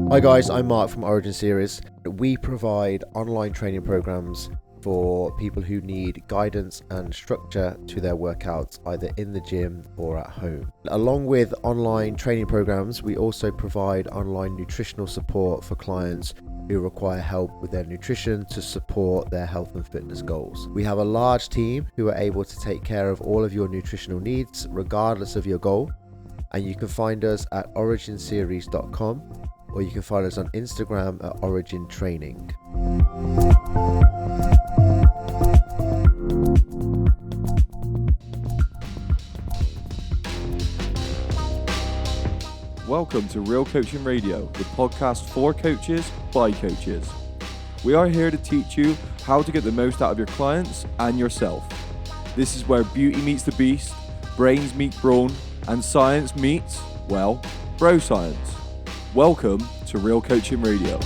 Hi guys, I'm Mark from Origin Series. We provide online training programs for people who need guidance and structure to their workouts, either in the gym or at home. Along with online training programs, we also provide online nutritional support for clients who require help with their nutrition to support their health and fitness goals. We have a large team who are able to take care of all of your nutritional needs, regardless of your goal. And you can find us at originseries.com, or you can find us on Instagram at Origin Training. Welcome to Real Coaching Radio, the podcast for coaches by coaches. We are here to teach you how to get the most out of your clients and yourself. This is where beauty meets the beast, brains meet brawn, and science meets, well, bro science. Welcome to Real Coaching Radio.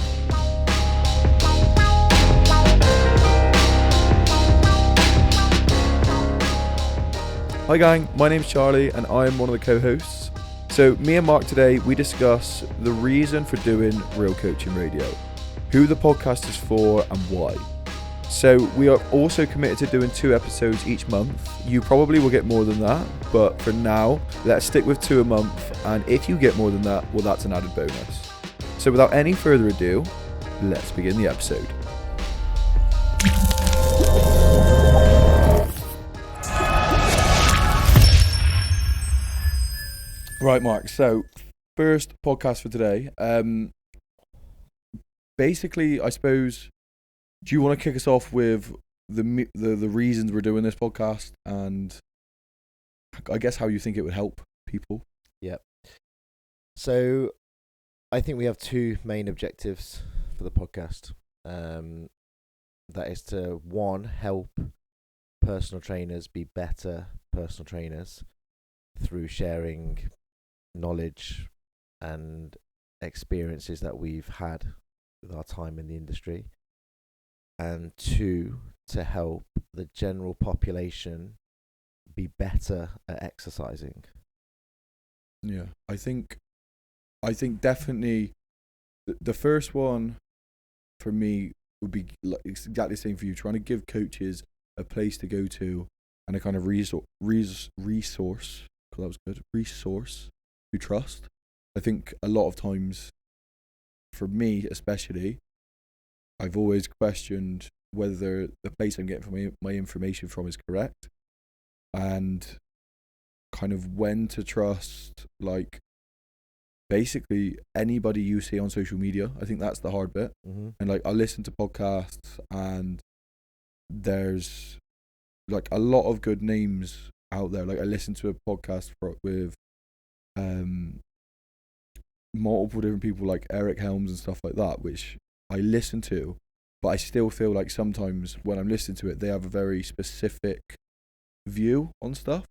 Hi gang, my name's Charlie and I'm one of the co-hosts. So me and Mark today, we discuss the reason for doing Real Coaching Radio, who the podcast is for and why. So we are also committed to doing 2 episodes each month. You probably will get more than that, but for now, let's stick with 2 a month, and if you get more than that, well, that's an added bonus. So without any further ado, let's begin the episode. Right, Mark, so first podcast for today. Basically, I suppose, do you want to kick us off with the reasons we're doing this podcast, and I guess how you think it would help people? Yep. So I think we have 2 main objectives for the podcast. That is to, 1, help personal trainers be better personal trainers through sharing knowledge and experiences that we've had with our time in the industry. And 2, to help the general population be better at exercising. Yeah, I think definitely the first one for me would be like exactly the same for you, trying to give coaches a place to go to and a kind of resource to trust. I think a lot of times, for me especially, I've always questioned whether the place I'm getting my information from is correct, and kind of when to trust, like, basically anybody you see on social media. I think that's the hard bit. Mm-hmm. And like, I listen to podcasts and there's like a lot of good names out there. Like, I listened to a podcast with multiple different people like Eric Helms and stuff like that, which I listen to, but I still feel like sometimes when I'm listening to it, they have a very specific view on stuff.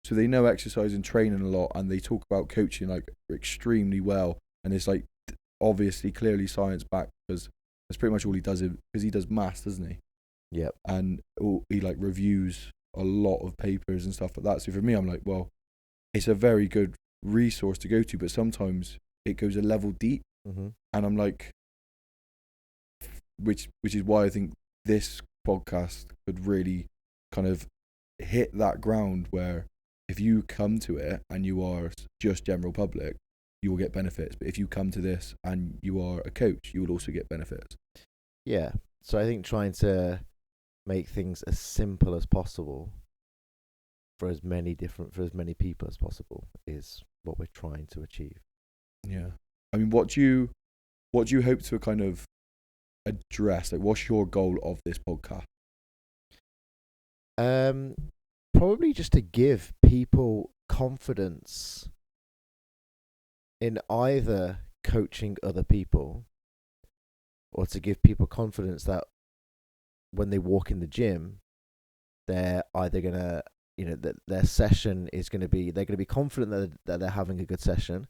So they know exercise and training a lot, and they talk about coaching like extremely well, and it's like obviously clearly science backed, because that's pretty much all he does, because he does maths, doesn't he? Yep. And he like reviews a lot of papers and stuff like that. So for me, I'm like, well, it's a very good resource to go to, but sometimes it goes a level deep. Mm-hmm. And I'm like, which is why I think this podcast could really kind of hit that ground where if you come to it and you are just general public, you will get benefits. But if you come to this and you are a coach, you will also get benefits. Yeah. So I think trying to make things as simple as possible for as many people as possible is what we're trying to achieve. Yeah. I mean, what do you hope to kind of address? Like, what's your goal of this podcast? Probably just to give people confidence in either coaching other people, or to give people confidence that when they walk in the gym, they're either gonna, that their session is gonna be, they're gonna be confident that they're having a good session,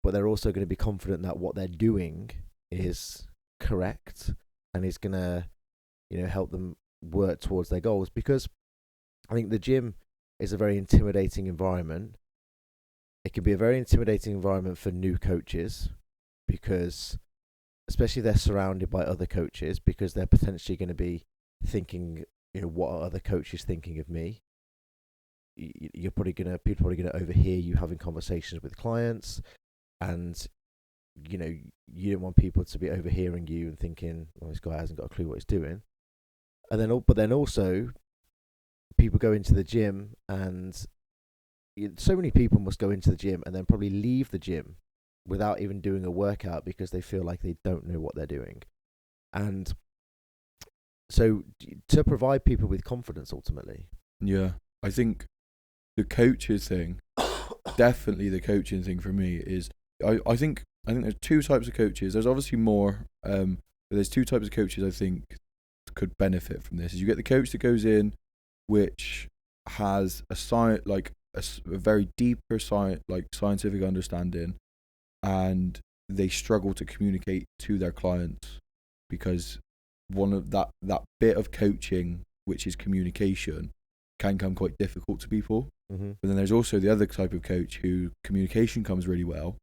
but they're also gonna be confident that what they're doing is correct and is gonna, help them work towards their goals. Because I think the gym is a very intimidating environment. It can be a very intimidating environment for new coaches, because especially if they're surrounded by other coaches, because they're potentially going to be thinking, what are other coaches thinking of me? People are probably going to overhear you having conversations with clients, and you don't want people to be overhearing you and thinking, well, this guy hasn't got a clue what he's doing. And then also people go into the gym, and so many people must go into the gym and then probably leave the gym without even doing a workout because they feel like they don't know what they're doing. And so to provide people with confidence ultimately. Yeah, I think the coaches thing, definitely the coaching thing for me is, I think there's two types of coaches. There's obviously more, but there's two types of coaches I think could benefit from this. Is you get the coach that goes in, which has a very deeper scientific understanding, and they struggle to communicate to their clients because one of that bit of coaching, which is communication, can come quite difficult to people. Mm-hmm. But then there's also the other type of coach who communication comes really well,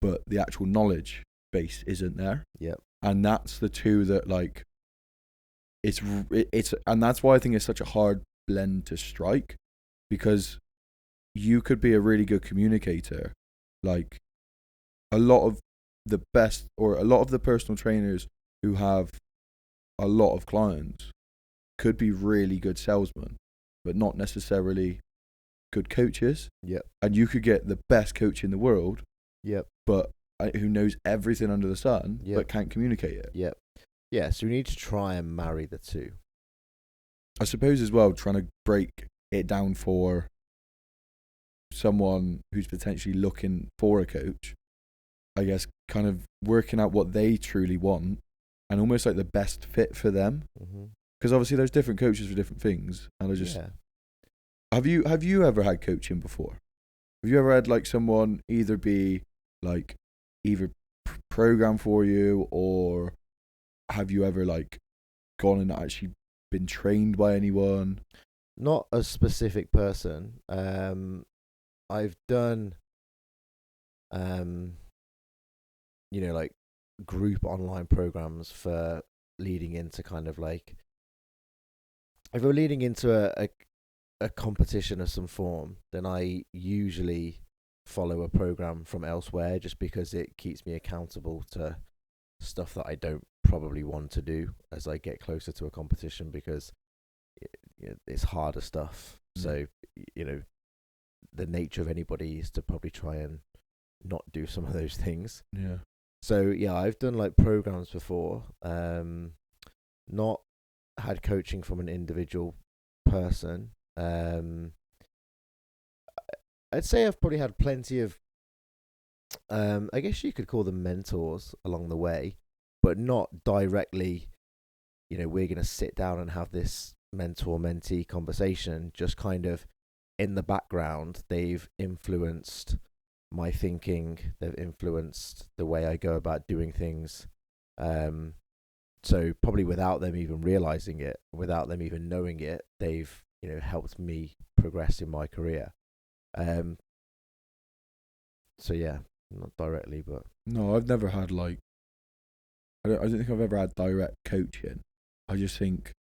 but the actual knowledge base isn't there. Yep. And that's the two that it's and that's why I think it's such a hard blend to strike, because you could be a really good communicator. Like a lot of the personal trainers who have a lot of clients could be really good salesmen, but not necessarily good coaches. Yep. And you could get the best coach in the world, Yep. but who knows everything under the sun, Yep. but can't communicate it. Yep. Yeah, so we need to try and marry the two. I suppose as well, trying to break it down for someone who's potentially looking for a coach, I guess kind of working out what they truly want and almost like the best fit for them. Because obviously there's different coaches for different things. And have you ever had coaching before? Have you ever had like someone either be like either program for you, or have you ever like gone and actually been trained by anyone? Not a specific person. I've done like group online programs for leading into kind of like, if we're leading into a competition of some form, then I usually follow a program from elsewhere just because it keeps me accountable to stuff that I don't probably want to do as I get closer to a competition, because it's harder stuff. So the nature of anybody is to probably try and not do some of those things. Yeah. So yeah, I've done like programs before, not had coaching from an individual person. I'd say I've probably had plenty of, I guess you could call them mentors along the way, but not directly, we're going to sit down and have this mentor-mentee conversation. Just kind of in the background, they've influenced my thinking, they've influenced the way I go about doing things. So probably without them even realizing it, without them even knowing it, they've, helped me progress in my career. So yeah, not directly, but no, I've never had I don't think I've ever had direct coaching. I just think,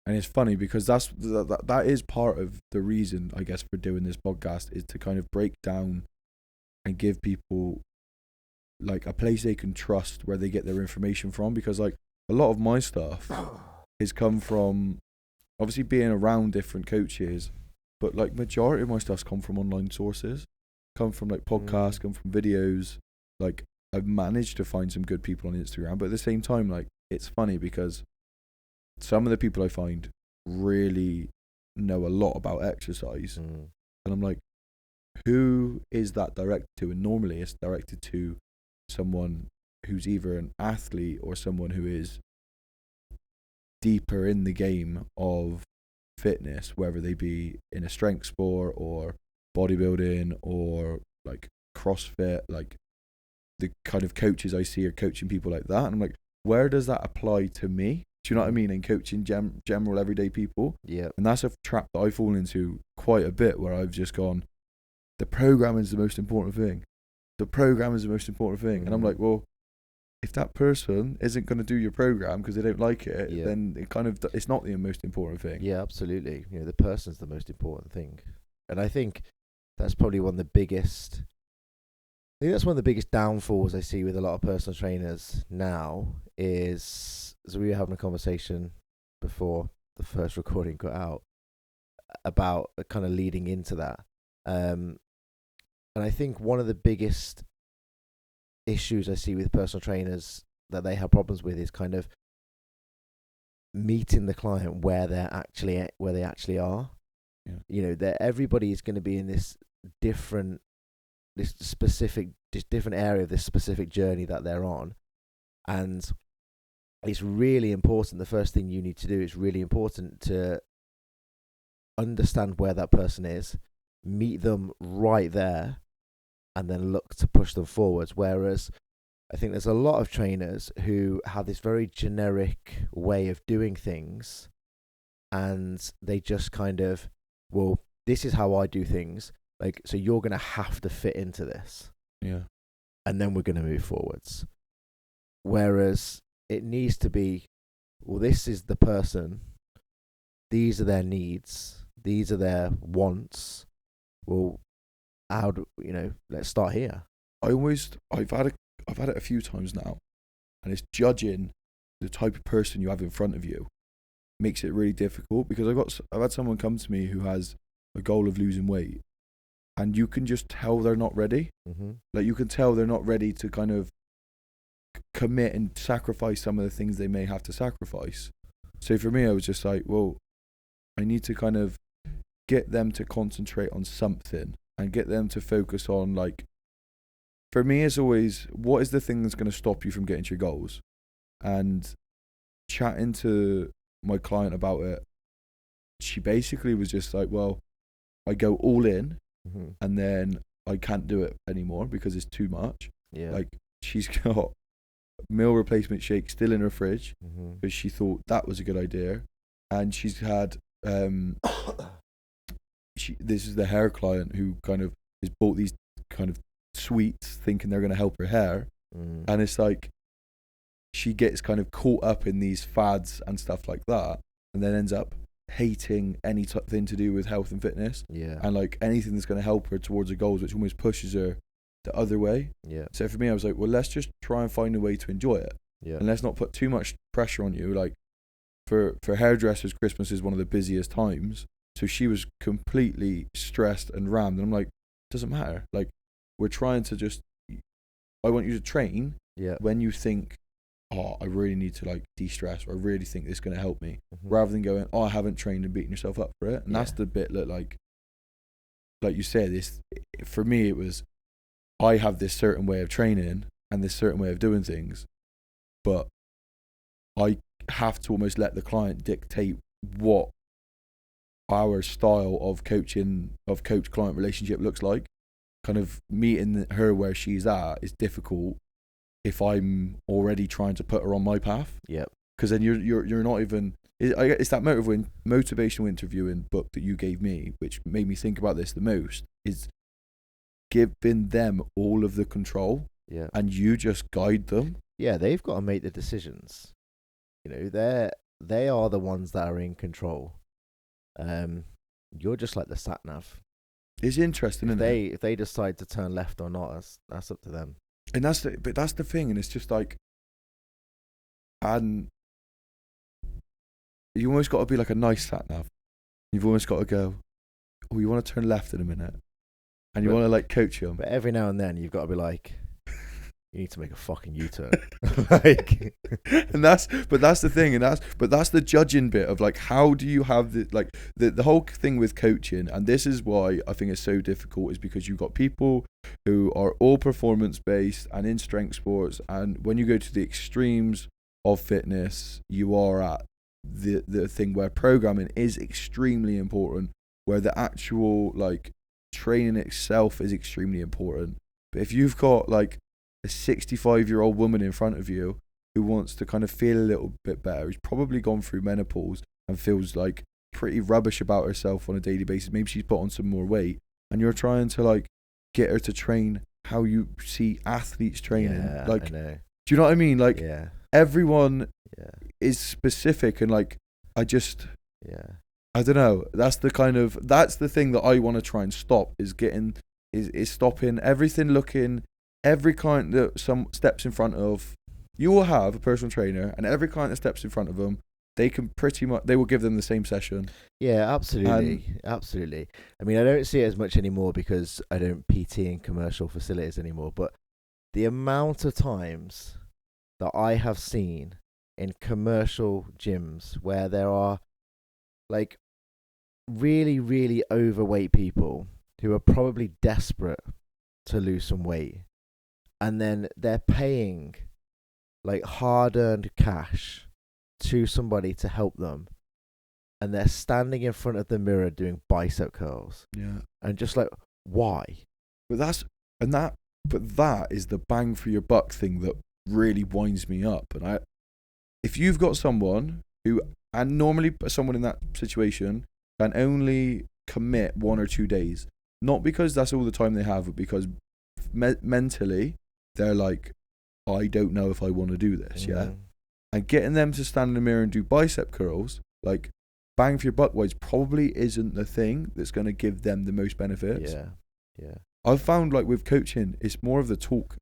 and it's funny because that is part of the reason, I guess, for doing this podcast, is to kind of break down and give people like a place they can trust where they get their information from, because like a lot of my stuff has come from obviously being around different coaches, but like majority of my stuff's come from online sources, come from like podcasts, come from videos. Like I've managed to find some good people on Instagram, but at the same time, like it's funny because some of the people I find really know a lot about exercise, and I'm like, who is that directed to? And normally it's directed to someone who's either an athlete or someone who is deeper in the game of fitness, whether they be in a strength sport or bodybuilding or like CrossFit. Like the kind of coaches I see are coaching people like that, and I'm like, where does that apply to me? Do you know what I mean? In coaching general everyday people. Yeah. And that's a trap that I fall into quite a bit, where I've just gone, the programming is the most important thing. the program is the most important thing. And I'm like, well, if that person isn't going to do your program because they don't like it, then it's not the most important thing. Yeah, absolutely. The person's the most important thing. And I think that's probably one of the biggest downfalls I see with a lot of personal trainers now is, so we were having a conversation before the first recording got out about kind of leading into that. And I think one of the biggest issues I see with personal trainers that they have problems with is kind of meeting the client where they actually are. That everybody is going to be in this different area of this specific journey that they're on, and it's really important. The first thing you need to do is really important to understand where that person is, meet them right there, and then look to push them forwards. Whereas I think there's a lot of trainers who have this very generic way of doing things, and they just kind of, well, this is how I do things. Like, so you're going to have to fit into this. Yeah. And then we're going to move forwards. Whereas it needs to be, well, this is the person. These are their needs. These are their wants. Well, let's start here. I've had it a few times now, and it's judging the type of person you have in front of you makes it really difficult, because I've had someone come to me who has a goal of losing weight, and you can just tell they're not ready. Mm-hmm. Like, you can tell they're not ready to kind of commit and sacrifice some of the things they may have to sacrifice. So for me, I was just like, well, I need to kind of get them to concentrate on something and get them to focus on, like, for me, it's always, what is the thing that's going to stop you from getting to your goals? And chatting to my client about it, she basically was just like, well, I go all in, and then I can't do it anymore because it's too much. Yeah. Like, she's got meal replacement shake still in her fridge because she thought that was a good idea. And she's had, this is the hair client who kind of has bought these kind of sweets thinking they're going to help her hair. And it's like, she gets kind of caught up in these fads and stuff like that, and then ends up hating anything to do with health and fitness. Yeah. And like anything that's going to help her towards her goals, which almost pushes her the other way. Yeah. So for me, I was like, well, let's just try and find a way to enjoy it. Yeah. And let's not put too much pressure on you. Like, for hairdressers, Christmas is one of the busiest times. So she was completely stressed and rammed. And I'm like, doesn't matter. Like, we're trying to just, I want you to train when you think, oh, I really need to like de-stress, or I really think this is going to help me, rather than going, oh, I haven't trained, and beating yourself up for it. And that's the bit that, like you said, for me, it was, I have this certain way of training and this certain way of doing things, but I have to almost let the client dictate what our style of coach-client relationship looks like. Kind of meeting her where she's at is difficult if I'm already trying to put her on my path. Yeah. Because then you're not even. It's that motivational interviewing book that you gave me, which made me think about this the most. Is giving them all of the control. Yeah. And you just guide them. Yeah, they've got to make the decisions. They are the ones that are in control. You're just like the sat nav. It's interesting, isn't it? If they decide to turn left or not, that's up to them. And that's the thing, and it's just like, and you almost got to be like a nice sat nav. You've almost got to go, oh, you want to turn left in a minute, and you want to like coach them. But every now and then you've got to be like, you need to make a fucking U-turn. Like, and that's the thing, and that's the judging bit of like, how do you have the whole thing with coaching, and this is why I think it's so difficult, is because you've got people who are all performance based and in strength sports, and when you go to the extremes of fitness, you are at the thing where programming is extremely important, where the actual like training itself is extremely important. But if you've got like a 65-year-old woman in front of you who wants to kind of feel a little bit better, who's probably gone through menopause and feels like pretty rubbish about herself on a daily basis, maybe she's put on some more weight, and you're trying to like get her to train how you see athletes training. Yeah, Like, I know. do you know what I mean? Like, Yeah, everyone yeah, is specific, and like, I yeah. don't know. That's the thing that I want to try and stop, is stopping everything looking, every client that some steps in front of, you will have a personal trainer, and every client that steps in front of them, they will give them the same session. Yeah, absolutely, absolutely. I mean, I don't see it as much anymore because I don't PT in commercial facilities anymore. But the amount of times that I have seen in commercial gyms where there are like really, really overweight people who are probably desperate to lose some weight, and then they're paying like hard-earned cash to somebody to help them, and they're standing in front of the mirror doing bicep curls, Yeah. and just like, why? But that is the bang for your buck thing that really winds me up. And if you've got someone and normally someone in that situation can only commit 1 or 2 days, not because that's all the time they have, but because mentally they're like, I don't know if I want to do this. Yeah. And getting them to stand in the mirror and do bicep curls, like, bang for your buck wise, probably isn't the thing that's going to give them the most benefits. Yeah. I've found, like, with coaching, it's more of the talk,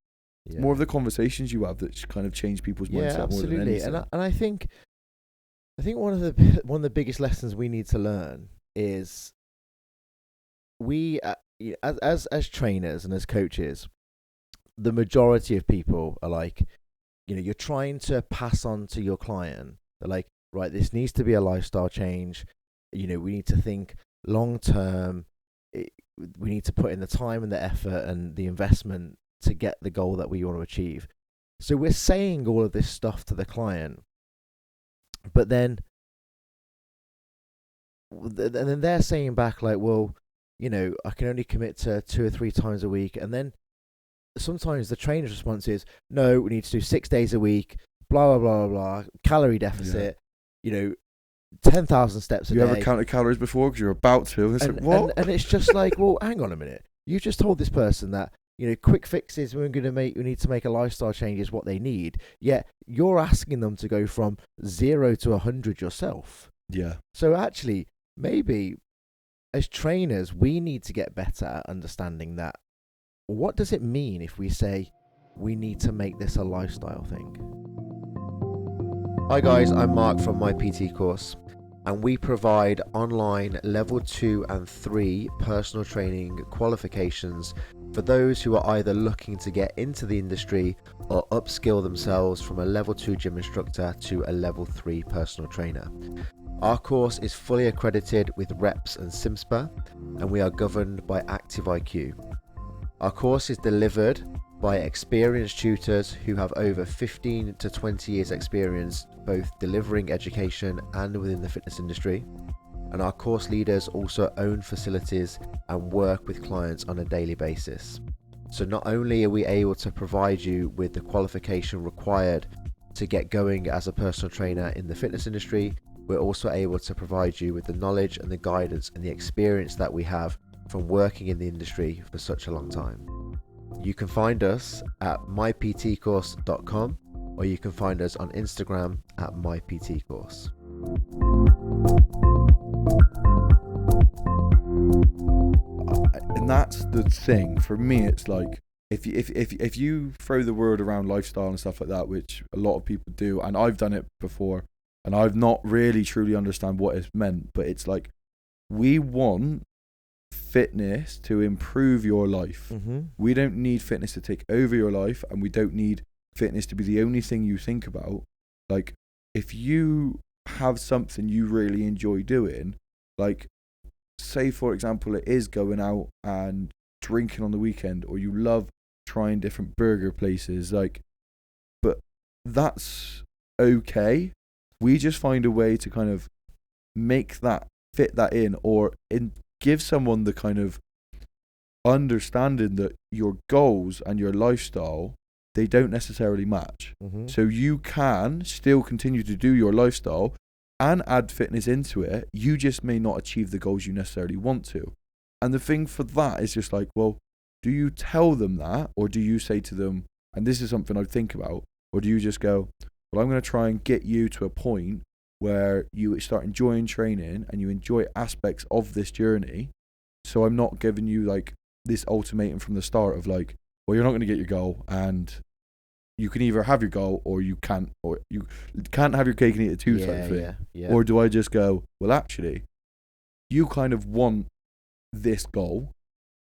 Yeah. more of the conversations you have that kind of change people's mindset more than absolutely. anything. And I think one of the biggest lessons we need to learn is we as trainers and as coaches, the majority of people are like, you're trying to pass on to your client. They're like, right, this needs to be a lifestyle change. We need to think long term. We need to put in the time and the effort and the investment to get the goal that we want to achieve. So we're saying all of this stuff to the client, but then they're saying back like, well, I can only commit to 2 or 3 times a week. And then sometimes the trainer's response is, no, we need to do 6 days a week, blah, blah, blah, blah, calorie deficit, 10,000 steps a day. You ever counted calories before? Because you're about to. It's like, what? And it's just like, well, hang on a minute. You just told this person that, quick fixes, we need to make a lifestyle change is what they need. Yet you're asking them to go from 0 to 100 yourself. Yeah. So actually, maybe as trainers, we need to get better at understanding that. What does it mean if we say we need to make this a lifestyle thing? Hi guys, I'm Mark from My PT Course, and we provide online level 2 and 3 personal training qualifications for those who are either looking to get into the industry or upskill themselves from a level 2 gym instructor to a level 3 personal trainer. Our course is fully accredited with REPS and SIMSPA, and we are governed by Active IQ. Our course is delivered by experienced tutors who have over 15 to 20 years experience both delivering education and within the fitness industry. And our course leaders also own facilities and work with clients on a daily basis. So not only are we able to provide you with the qualification required to get going as a personal trainer in the fitness industry, we're also able to provide you with the knowledge and the guidance and the experience that we have from working in the industry for such a long time. You can find us at myptcourse.com, or you can find us on Instagram at myptcourse. And that's the thing for me. It's like, if you throw the word around lifestyle and stuff like that, which a lot of people do, and I've done it before, and I've not really truly understand what it's meant, but it's like, we want fitness to improve your life. Mm-hmm. We don't need fitness to take over your life, and we don't need fitness to be the only thing you think about. Like, if you have something you really enjoy doing, like, say for example it is going out and drinking on the weekend, or you love trying different burger places, like, but that's okay. We just find a way to kind of make that fit that in, or give someone the kind of understanding that your goals and your lifestyle, they don't necessarily match. Mm-hmm. So you can still continue to do your lifestyle and add fitness into it. You just may not achieve the goals you necessarily want to. And the thing for that is just like, well, do you tell them that, or do you say to them, and this is something I think about, or do you just go, well, I'm going to try and get you to a point where you start enjoying training and you enjoy aspects of this journey, so I'm not giving you like this ultimatum from the start of like, well, you're not going to get your goal, and you can either have your goal or you can't have your cake and eat it too, type of thing. Yeah. Or do I just go, well, actually, you kind of want this goal,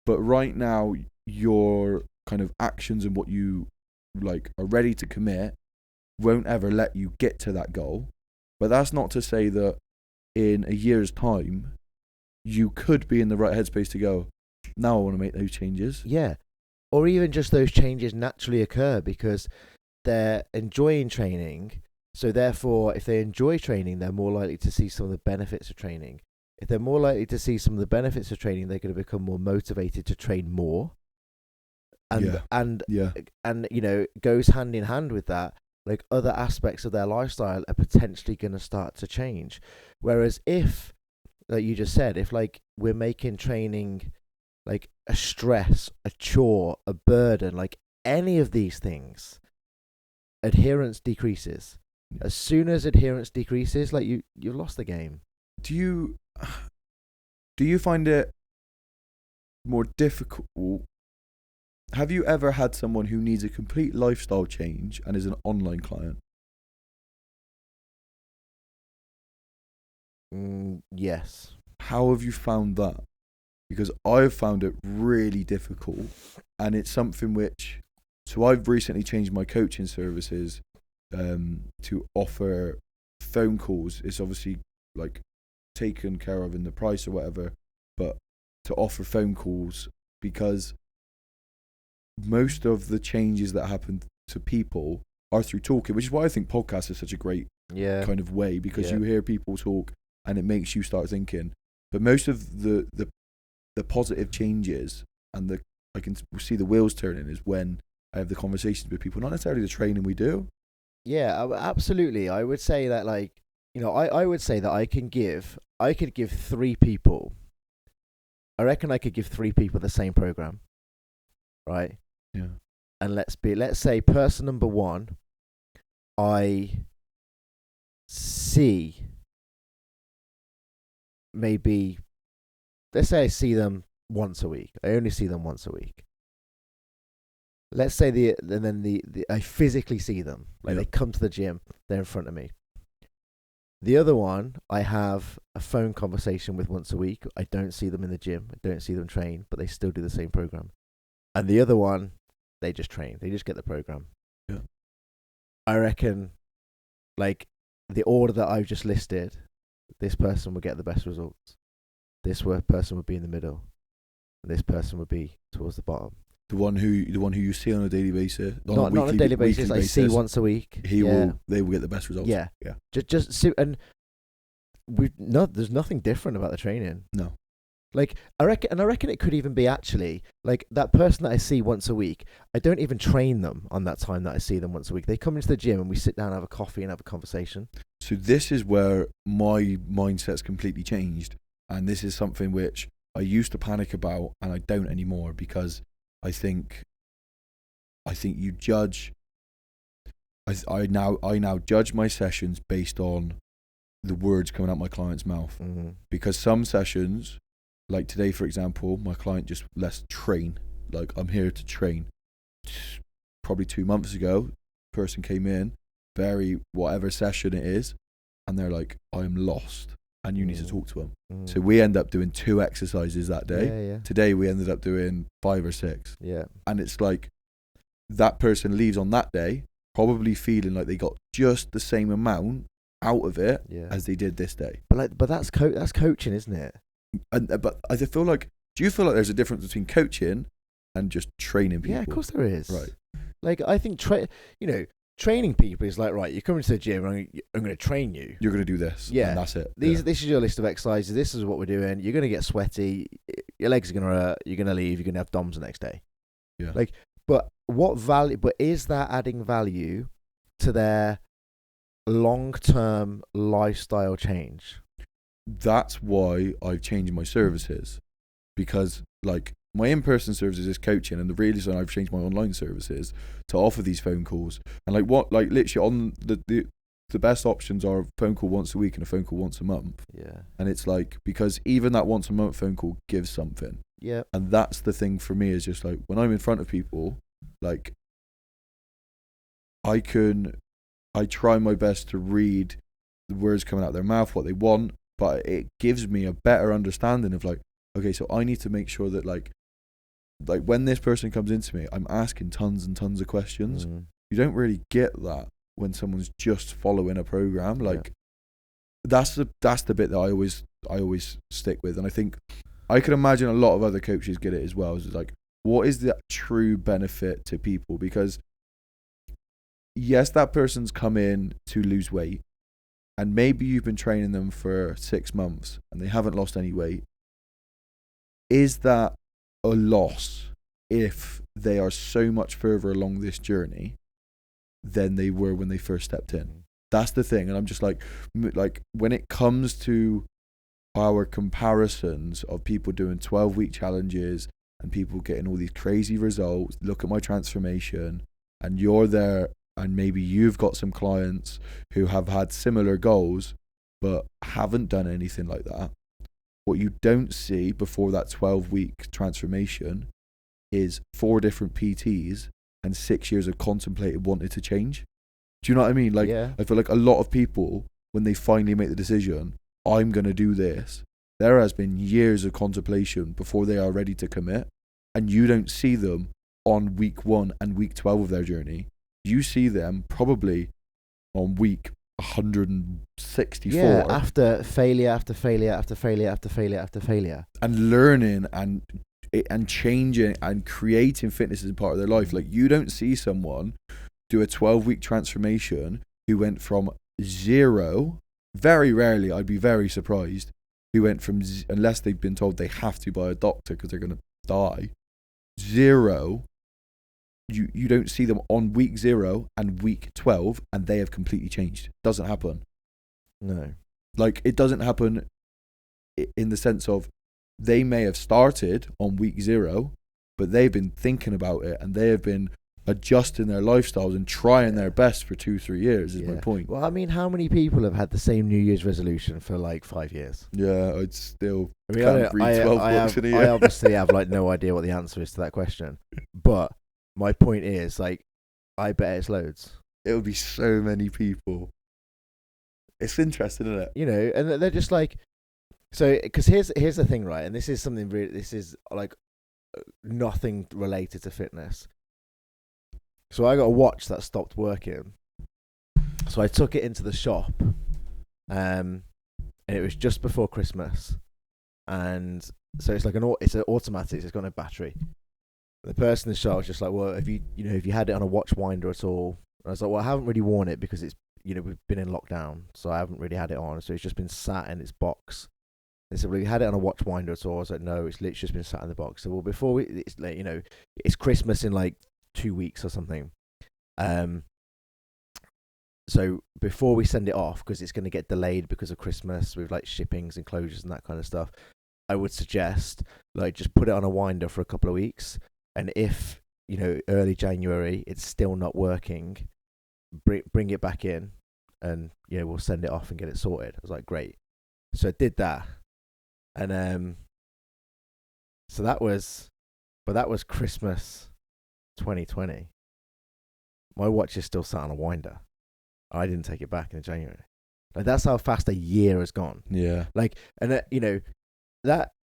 but right now your kind of actions and what you like are ready to commit won't ever let you get to that goal. But that's not to say that in a year's time you could be in the right headspace to go, now I want to make those changes. Yeah. Or even just those changes naturally occur because they're enjoying training. So therefore, if they enjoy training, they're more likely to see some of the benefits of training. If they're more likely to see some of the benefits of training, they're going to become more motivated to train more. And you know, goes hand in hand with that, like other aspects of their lifestyle are potentially going to start to change. Whereas if, like you just said, if like we're making training like a stress, a chore, a burden, like any of these things, adherence decreases. As soon as adherence decreases, like you've lost the game. Do you find it more difficult? Have you ever had someone who needs a complete lifestyle change and is an online client? Yes. How have you found that? Because I've found it really difficult, and it's something which, so I've recently changed my coaching services to offer phone calls. It's obviously like taken care of in the price or whatever, but to offer phone calls, because most of the changes that happen to people are through talking, which is why I think podcasts is such a great kind of way, because you hear people talk and it makes you start thinking. But most of the positive changes and I can see the wheels turning is when I have the conversations with people, not necessarily the training we do. Yeah, absolutely. I would say that, like, you know, I would say that I could give 3 people. I reckon I could give 3 people the same program, right? Yeah. And let's say person number 1, I see maybe, let's say I see them once a week. I only see them once a week. Let's say I physically see them. Like they come to the gym, they're in front of me. The other one, I have a phone conversation with once a week. I don't see them in the gym. I don't see them train, but they still do the same program. And the other one, they just train. They just get the program. Yeah. I reckon, like, the order that I've just listed, this person would get the best results. This person would be in the middle. And this person would be towards the bottom. The one who you see on a daily basis, not on a daily basis. I see once a week. They will get the best results. Yeah. Just see, and there's nothing different about the training. No. Like I reckon it could even be actually like that person that I see once a week. I don't even train them on that time that I see them once a week. They come into the gym and we sit down, have a coffee, and have a conversation. So this is where my mindset's completely changed, and this is something which I used to panic about, and I don't anymore, because I think you judge. I now judge my sessions based on the words coming out my client's mouth, because some sessions, like today for example, my client just, let's train. Like, I'm here to train. Probably 2 months ago, person came in, very whatever session it is, and they're like, I'm lost, and you need to talk to them. So we end up doing 2 exercises that day. Yeah. Today we ended up doing 5 or 6. Yeah. And it's like that person leaves on that day probably feeling like they got just the same amount out of it as they did this day. But that's coaching, isn't it? But I feel like, do you feel like there's a difference between coaching and just training people? Yeah, of course there is. Right. Like, I think training people is like, right, you're coming to the gym, I'm going to train you. You're going to do this. Yeah. And that's it. This is your list of exercises. This is what we're doing. You're going to get sweaty. Your legs are going to hurt. You're going to leave. You're going to have DOMs the next day. Yeah. Like, but what value, but is that adding value to their long-term lifestyle change? That's why I've changed my services, because like my in-person services is coaching, and the reason I've changed my online services to offer these phone calls, and literally on the best options are a phone call once a week and a phone call once a month. Yeah. And it's like, because even that once a month phone call gives something. Yeah. And that's the thing for me, is just like, when I'm in front of people, like, I try my best to read the words coming out of their mouth, what they want, but it gives me a better understanding of like, okay, so I need to make sure that like when this person comes into me, I'm asking tons and tons of questions. You don't really get that when someone's just following a program. Like, that's the bit that I always stick with. And I think I could imagine a lot of other coaches get it as well. Is like, what is the true benefit to people? Because yes, that person's come in to lose weight, and maybe you've been training them for 6 months and they haven't lost any weight. Is that a loss if they are so much further along this journey than they were when they first stepped in? That's the thing. And I'm just like when it comes to our comparisons of people doing 12-week challenges and people getting all these crazy results, look at my transformation, and you're there, and maybe you've got some clients who have had similar goals but haven't done anything like that. What you don't see before that 12-week transformation is 4 different PTs and 6 years of contemplated wanting to change. Do you know what I mean? Like, I feel like a lot of people, when they finally make the decision, I'm going to do this, there has been years of contemplation before they are ready to commit. And you don't see them on week 1 and week 12 of their journey. You see them probably on week 164. Yeah, after failure after failure after failure after failure after failure. And learning and changing and creating fitness as part of their life. Like, you don't see someone do a 12-week transformation who went from 0, very rarely, I'd be very surprised, who went from, unless they've been told they have to by a doctor because they're going to die, 0. You don't see them on week 0 and week 12 and they have completely changed. Doesn't happen. No. Like, it doesn't happen in the sense of they may have started on week 0, but they've been thinking about it and they have been adjusting their lifestyles and trying their best for 2-3 years is my point. Well, I mean, how many people have had the same New Year's resolution for like 5 years? Yeah, I'd still can't read 12 books in a year. I obviously have like no idea what the answer is to that question. But my point is, like, I bet it's loads. It'll be so many people. It's interesting, isn't it? You know, and they're just like, so, because here's the thing, right? And this is something really, this is like nothing related to fitness. So I got a watch that stopped working. So I took it into the shop, and it was just before Christmas, and so it's like it's an automatic. So it's got no battery. The person in the shop was just like, "Well, have you had it on a watch winder at all?" And I was like, "Well, I haven't really worn it because it's, we've been in lockdown, so I haven't really had it on. So it's just been sat in its box." They said, "Well, you had it on a watch winder at all?" I was like, "No, it's literally just been sat in the box." So, well, before it's like, it's Christmas in like 2 weeks or something. So before we send it off, because it's going to get delayed because of Christmas with like shippings and closures and that kind of stuff, I would suggest like just put it on a winder for a couple of weeks. And if, early January, it's still not working, bring it back in and, we'll send it off and get it sorted. I was like, great. So I did that. And so that was Christmas 2020. My watch is still sat on a winder. I didn't take it back in January. Like, that's how fast a year has gone. Yeah. Like, and that,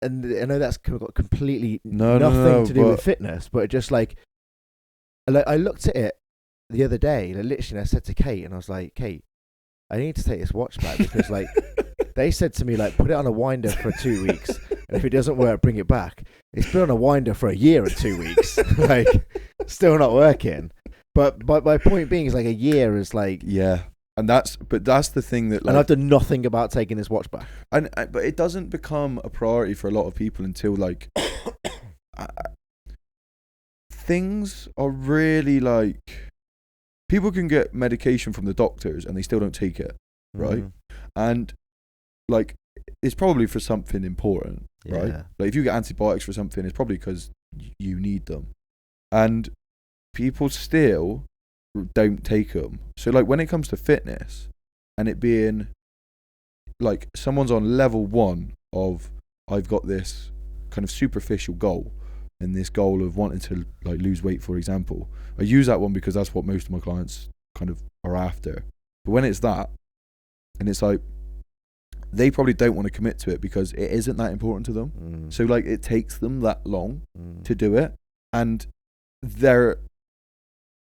and I know that's got completely nothing to do with fitness, but just like I looked at it the other day, like, literally, and I said to Kate, and I was like, Kate, I need to take this watch back because like they said to me, like, put it on a winder for 2 weeks, and if it doesn't work, bring it back. It's been on a winder for a year and 2 weeks, like, still not working. But my point being is, like, a year is like, yeah. And that's the thing that, like, and I've done nothing about taking this watch back. But it doesn't become a priority for a lot of people until like things are really like, people can get medication from the doctors and they still don't take it, right? And like, it's probably for something important. right? Yeah. Like if you get antibiotics for something, it's probably because you need them, and people still don't take them. So like when it comes to fitness, and it being like someone's on level 1 of I've got this kind of superficial goal, and this goal of wanting to like lose weight, for example. I use that one because that's what most of my clients kind of are after. But when it's that, and it's like they probably don't want to commit to it because it isn't that important to them. So like it takes them that long to do it, and they're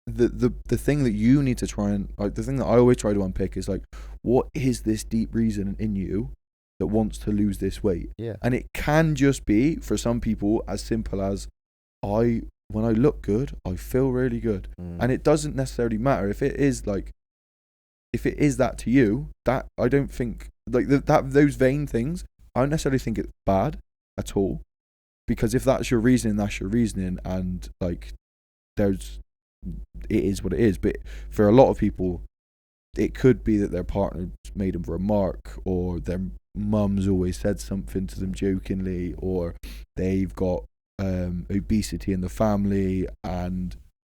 the thing that you need to try and like the thing that I always try to unpick is like, what is this deep reason in you that wants to lose this weight? Yeah. And it can just be for some people as simple as when I look good, I feel really good. And it doesn't necessarily matter if it is that to you. That I don't think like those vain things, I don't necessarily think it's bad at all, because if that's your reasoning, that's your reasoning, and like it is what it is. But for a lot of people, it could be that their partner made them remark, or their mum's always said something to them jokingly, or they've got obesity in the family,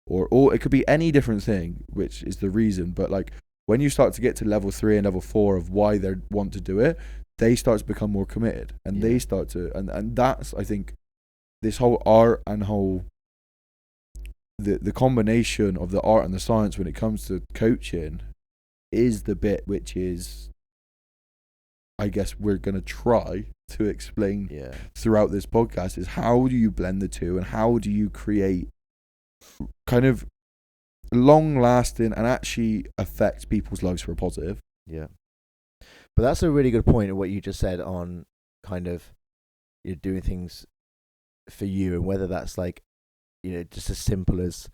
or it could be any different thing, which is the reason. But like when you start to get to level 3 and level 4 of why they want to do it, they start to become more committed, and they start to, and that's, I think, this whole art and whole the combination of the art and the science when it comes to coaching is the bit which is, I guess, we're going to try to explain throughout this podcast, is how do you blend the two, and how do you create kind of long lasting and actually affect people's lives for a positive. Yeah. But that's a really good point of what you just said on kind of you're doing things for you, and whether that's like, just as simple as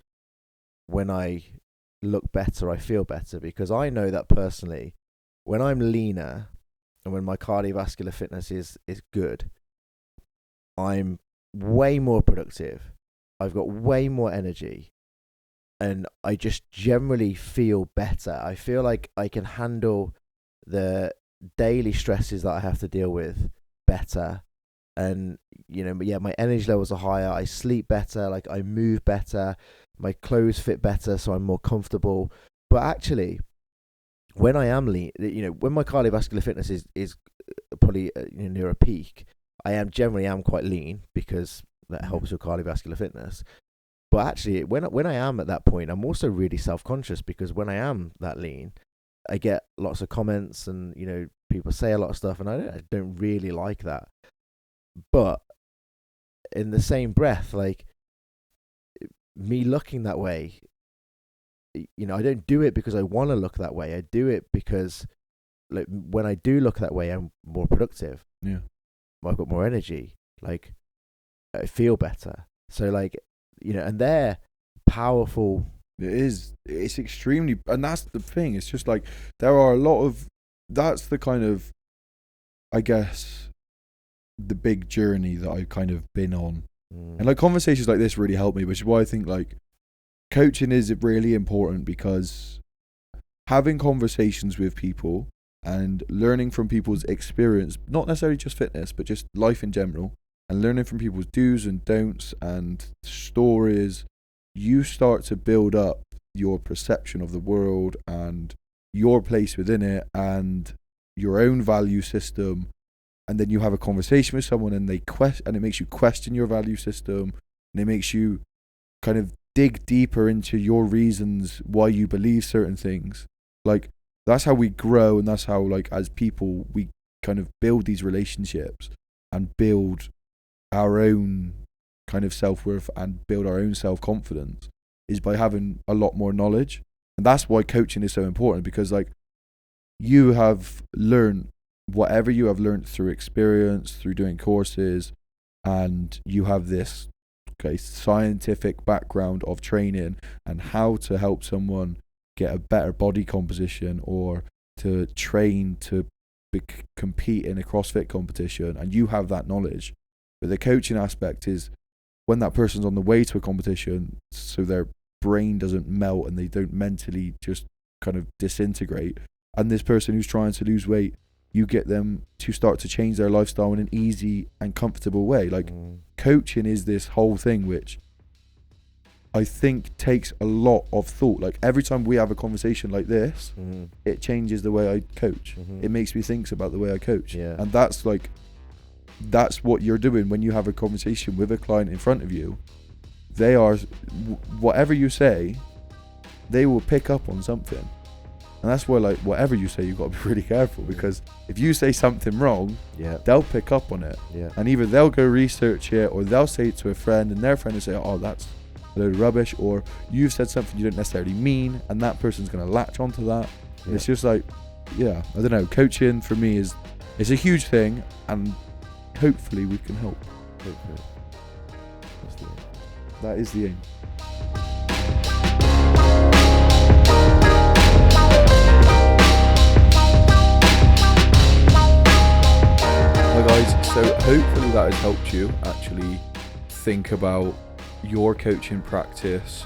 when I look better, I feel better, because I know that personally, when I'm leaner and when my cardiovascular fitness is good, I'm way more productive. I've got way more energy, and I just generally feel better. I feel like I can handle the daily stresses that I have to deal with better. And, my energy levels are higher. I sleep better. Like, I move better. My clothes fit better, so I'm more comfortable. But actually, when I am lean, when my cardiovascular fitness is probably near a peak, I am generally quite lean, because that helps with cardiovascular fitness. But actually, when I am at that point, I'm also really self-conscious, because when I am that lean, I get lots of comments, and people say a lot of stuff, and I don't really like that. But in the same breath, like, me looking that way, I don't do it because I want to look that way. I do it because, like, when I do look that way, I'm more productive. Yeah, I've got more energy. Like, I feel better. So, like, and they're powerful. it is. It's extremely, and that's the thing. It's just like there are a lot of. That's the kind of, I guess, the big journey that I've kind of been on. And like conversations like this really help me, which is why I think like coaching is really important, because having conversations with people and learning from people's experience, not necessarily just fitness, but just life in general, and learning from people's do's and don'ts and stories, you start to build up your perception of the world and your place within it and your own value system. And then you have a conversation with someone, and and it makes you question your value system, and it makes you kind of dig deeper into your reasons why you believe certain things. Like, that's how we grow, and that's how, like, as people, we kind of build these relationships and build our own kind of self-worth and build our own self-confidence, is by having a lot more knowledge. And that's why coaching is so important, because like you have learned whatever you have learned through experience, through doing courses, and you have this scientific background of training and how to help someone get a better body composition, or to train to compete in a CrossFit competition, and you have that knowledge. But the coaching aspect is when that person's on the way to a competition, so their brain doesn't melt and they don't mentally just kind of disintegrate, and this person who's trying to lose weight you get them to start to change their lifestyle in an easy and comfortable way. Like, coaching is this whole thing which I think takes a lot of thought. Like, every time we have a conversation like this, it changes the way I coach. It makes me think about the way I coach. And that's what you're doing when you have a conversation with a client in front of you. They are, whatever you say, they will pick up on something. And that's why, like, whatever you say, you've got to be really careful, because if you say something wrong, they'll pick up on it. And either they'll go research it, or they'll say it to a friend, and their friend will say, oh, that's a load of rubbish, or you've said something you don't necessarily mean, and that person's going to latch onto that. It's just like, I don't know, coaching for me is a huge thing, and hopefully we can help. Hopefully. That's the aim. That is the aim. Hi guys, so hopefully that has helped you actually think about your coaching practice,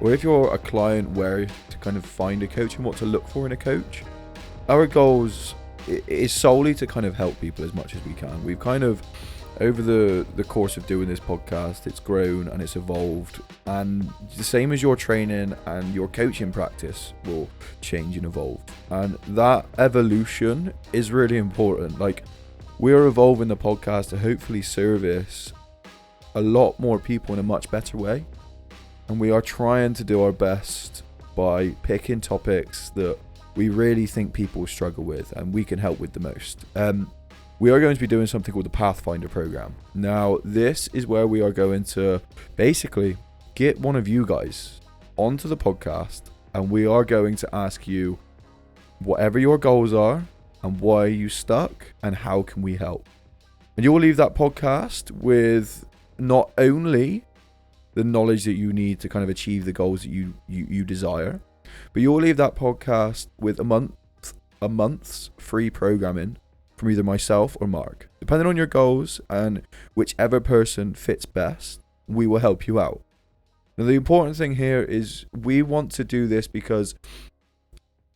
or if you're a client, where to kind of find a coach and what to look for in a coach. Our goals is solely to kind of help people as much as we can. We've kind of, over the course of doing this podcast, it's grown and it's evolved, and the same as your training and your coaching practice will change and evolve, and that evolution is really important. Like, we're evolving the podcast to hopefully service a lot more people in a much better way, and we are trying to do our best by picking topics that we really think people struggle with and we can help with the most. We are going to be doing something called the Pathfinder program. Now, this is where we are going to basically get one of you guys onto the podcast, and we are going to ask you whatever your goals are and why you stuck and how can we help. And you will leave that podcast with not only the knowledge that you need to kind of achieve the goals that you desire, but you'll leave that podcast with a month's free programming from either myself or Mark. Depending on your goals and whichever person fits best, we will help you out. Now, the important thing here is we want to do this because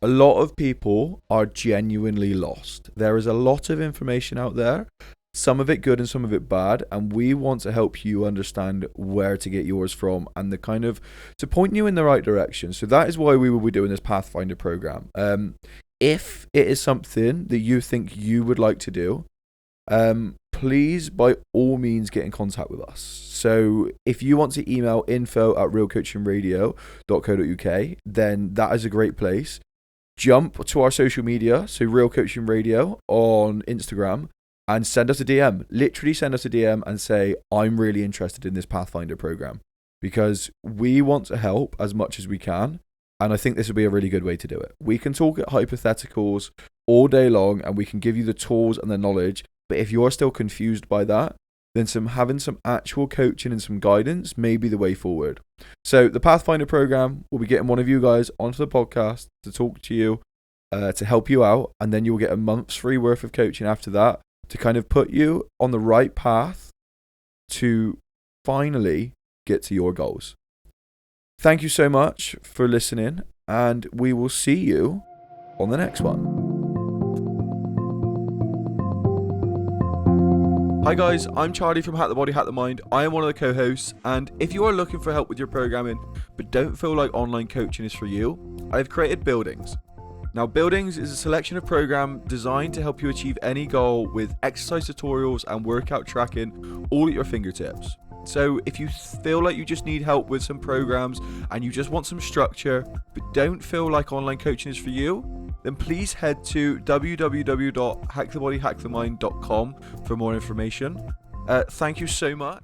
a lot of people are genuinely lost. There is a lot of information out there, some of it good and some of it bad, and we want to help you understand where to get yours from and the kind of to point you in the right direction. So that is why we will be doing this Pathfinder program. If it is something that you think you would like to do, please by all means get in contact with us. So if you want to email info@realcoachingradio.co.uk, then that is a great place. Jump to our social media, so Real Coaching Radio on Instagram, and send us a DM. Literally send us a DM and say, I'm really interested in this Pathfinder program, because we want to help as much as we can. And I think this would be a really good way to do it. We can talk at hypotheticals all day long, and we can give you the tools and the knowledge. But if you're still confused by that, then having some actual coaching and some guidance may be the way forward. So the Pathfinder program will be getting one of you guys onto the podcast to talk to you, to help you out. And then you'll get a month's free worth of coaching after that to kind of put you on the right path to finally get to your goals. Thank you so much for listening, and we will see you on the next one. Hi guys, I'm Charlie from Hack the Body, Hack the Mind. I am one of the co-hosts, and if you are looking for help with your programming but don't feel like online coaching is for you, I've created Buildings. Now, Buildings is a selection of programs designed to help you achieve any goal with exercise tutorials and workout tracking all at your fingertips. So if you feel like you just need help with some programs and you just want some structure but don't feel like online coaching is for you, then please head to www.hackthebodyhackthemind.com for more information. Thank you so much.